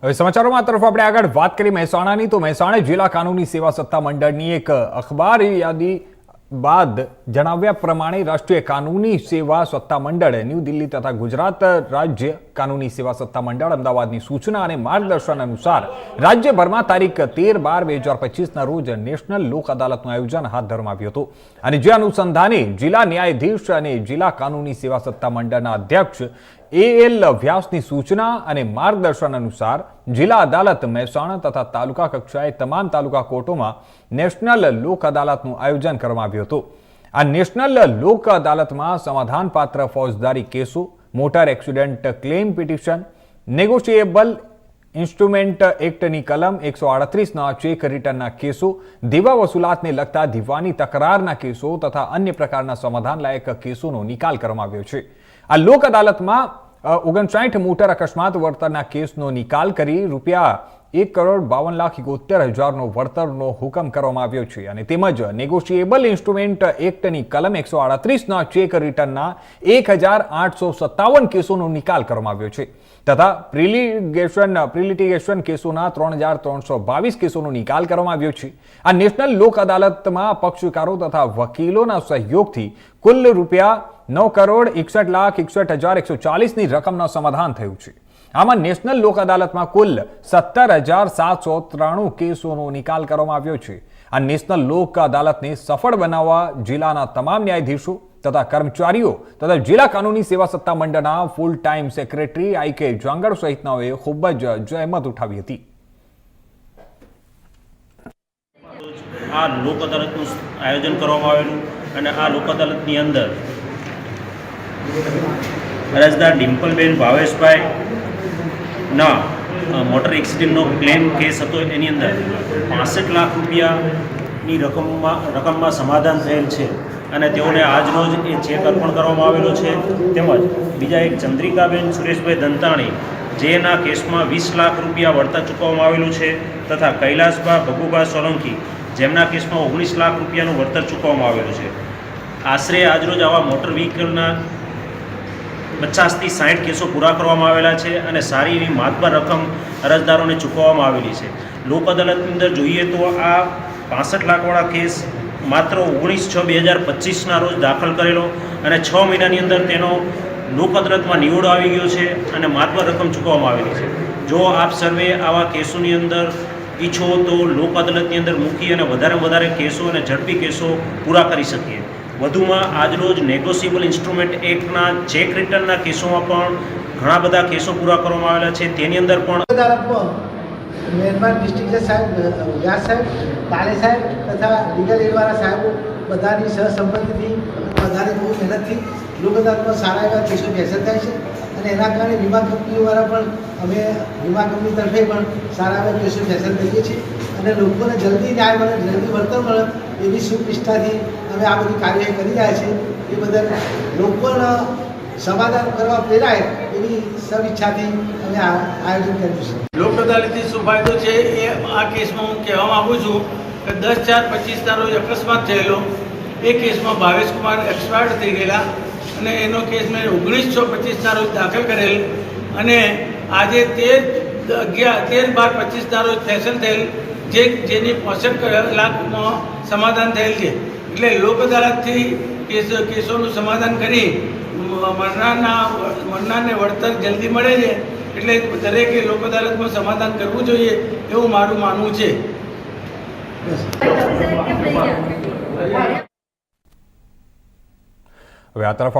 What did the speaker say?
હવે સમાચારોમાં તરફ આપણે આગળ વાત કરી મહેસાણાની તો મહેસાણા જિલ્લા કાનૂની સેવા સત્તા મંડળની એક અખબારી યાદી બાદ જણાવ્યા પ્રમાણે રાષ્ટ્રીય કાનૂની સેવા સત્તા મંડળ ન્યૂ દિલ્હી તથા ગુજરાત રાજ્ય કાનૂની સેવા સત્તા મંડળ અમદાવાદની સૂચના અને માર્ગદર્શન અનુસાર રાજ્યભરમાં તારીખ 13/12/2025ના રોજ નેશનલ લોક અદાલતનું આયોજન હાથ ધરવામાં આવ્યું હતું અને જે અનુસંધાને જિલ્લા ન્યાયાધીશ અને જિલ્લા કાનૂની સેવા સત્તા મંડળના અધ્યક્ષ AL વ્યાસની સૂચના અને માર્ગદર્શન અનુસાર જિલ્લા અદાલત મહેસાણા તથા તાલુકા કક્ષાએ તમામ તાલુકા કોર્ટોમાં નેશનલ લોક અદાલતનું આયોજન કરવામાં આવ્યું હતું। આ નેશનલ લોક અદાલતમાં સમાધાનપાત્ર ફોજદારી કેસો, motor accident claim petition, negotiable instrument એક્ટની કલમ 138ના ચેક રિટર્નના કેસો, દીવા વસૂલાતને લગતા દીવાની તકરારના કેસો તથા અન્ય પ્રકારના સમાધાન લાયક કેસોનો નિકાલ કરવામાં આવ્યો છે। આ લોક અદાલતમાં 59 મોટર અકસ્માત વળતરના કેસનો નિકાલ કરી ₹1,52,71,000નો વળતરનો હુકમ કરવામાં આવ્યો છે અને તેમજ નેગોશિયેબલ ઇન્સ્ટ્રુમેન્ટ એક્ટની કલમ 138ના ચેક રિટર્નના 1,857 કેસોનો નિકાલ કરવામાં આવ્યો છે તથા પ્રિલિટિગેશન કેસોના 3,322 કેસોનો નિકાલ કરવામાં આવ્યો છે। આ નેશનલ લોક અદાલતમાં પક્ષકારો તથા વકીલોના સહયોગથી કુલ ₹9,61,61,140ની રકમનું સમાધાન થયું છે। આમાં નેશનલ લોક અદાલતમાં કુલ 17,793 કેસોનો નિકાલ કરવામાં આવ્યો છે। આ નેશનલ લોક અદાલતને સફળ બનાવવા જિલ્લાના તમામ ન્યાયાધીશો તથા કર્મચારીઓ તથા જિલ્લા કાનૂની સેવા સત્તા મંડળના ફૂલ ટાઈમ સેક્રેટરી IK જાંગડ સહિતનાઓએ ખૂબ જ જહેમત ઉઠાવી હતી। આ લોક અદાલતનું આયોજન કરવામાં આવેલું અને આ લોક અદાલતની અંદર અરજદાર ડિમ્પલબેન ભાવેશભાઈના મોટર એક્સિડન્ટનો ક્લેમ કેસ હતો। એની અંદર 65 લાખ રૂપિયાની રકમમાં સમાધાન થયેલ છે અને તેઓને આજરોજ એ ચેક અર્પણ કરવામાં આવેલો છે। તેમજ બીજા એક ચંદ્રિકાબેન સુરેશભાઈ દંતાણી જેના કેસમાં 20 લાખ રૂપિયા વળતર ચૂકવવામાં આવેલું છે તથા કૈલાસબા ભગુભા સોલંકી જેમના કેસમાં 19 લાખ રૂપિયાનું વળતર ચૂકવવામાં આવેલું છે। આશરે આજરોજ આવા મોટર વ્હીકલના 50 થી 60 કેસો પૂરા કરવામાં આવેલા છે અને સારી એવી માતબર રકમ અરજદારોને ચૂકવવામાં આવેલી છે। લોક અદાલતની અંદર જોઈએ તો આ 65 લાખવાળા કેસ માત્ર 19/6/2025ના રોજ દાખલ કરેલો અને 6 મહિનાની અંદર તેનો લોક અદાલતમાં નિવડો આવી ગયો છે અને માતબર રકમ ચૂકવવામાં આવેલી છે। જો આપ સર્વે આવા કેસોની અંદર ઈચ્છો તો લોક અદાલતની અંદર મૂકી અને વધારે કેસો અને ઝડપી કેસો પૂરા કરી શકીએ। વધુમાં આજરોજ નેગોશિયેબલ ઇન્સ્ટ્રુમેન્ટ એક્ટના ચેક રિટર્નના કેસોમાં પણ ઘણા બધા કેસો પૂરા કરવામાં આવેલા છે। તેની અંદર પણ અદાલતમાં મહેરબાન ડિસ્ટ્રિક્ટ જજ સાહેબ, વ્યાસ સાહેબ, કાલે સાહેબ તથા લીગલ એડવાળા સાહેબો બધાની સહસંમતિથી બધાની બહુ મહેનતથી લોક અદાલતમાં સારા એવા કેસો ફેસલ થાય છે અને એના કારણે વીમા કંપનીઓવાળા પણ અમે વીમા કંપની તરફે પણ સારા એવા કેસો ફેસલ કરીએ છીએ અને લોકોને જલ્દી ન્યાય મળે, જલ્દી વળતર મળે એવી શુભ નિષ્ઠાથી અમે આ બધી કાર્યવાહી કરી રહ્યા છીએ। એ બદલ લોકોના સમાધાન કરવા પ્રેરાય એવી સવિચ્છાથી અમે આયોજન કર્યું છે। લોક અદાલતથી શું ફાયદો છે એ આ કેસમાં હું કહેવા માગું છું કે 10/4/25ના રોજ અકસ્માત થયેલો એ કેસમાં ભાવેશકુમાર એક્સપાયર્ડ થઈ ગયેલા અને એનો કેસ મેં 19/6/25ના રોજ દાખલ કરેલ અને આજે 13/12/25ના રોજ ફેસલ થયેલ જેની 65 લાખમાં સમાધાન થયેલ છે। એટલે લોક અદાલતથી કેસોનું સમાધાન કરી મરનારને વળતર જલ્દી મળે છે એટલે દરેકે લોક અદાલતમાં સમાધાન કરવું જોઈએ એવું મારું માનવું છે। હવે આ તરફ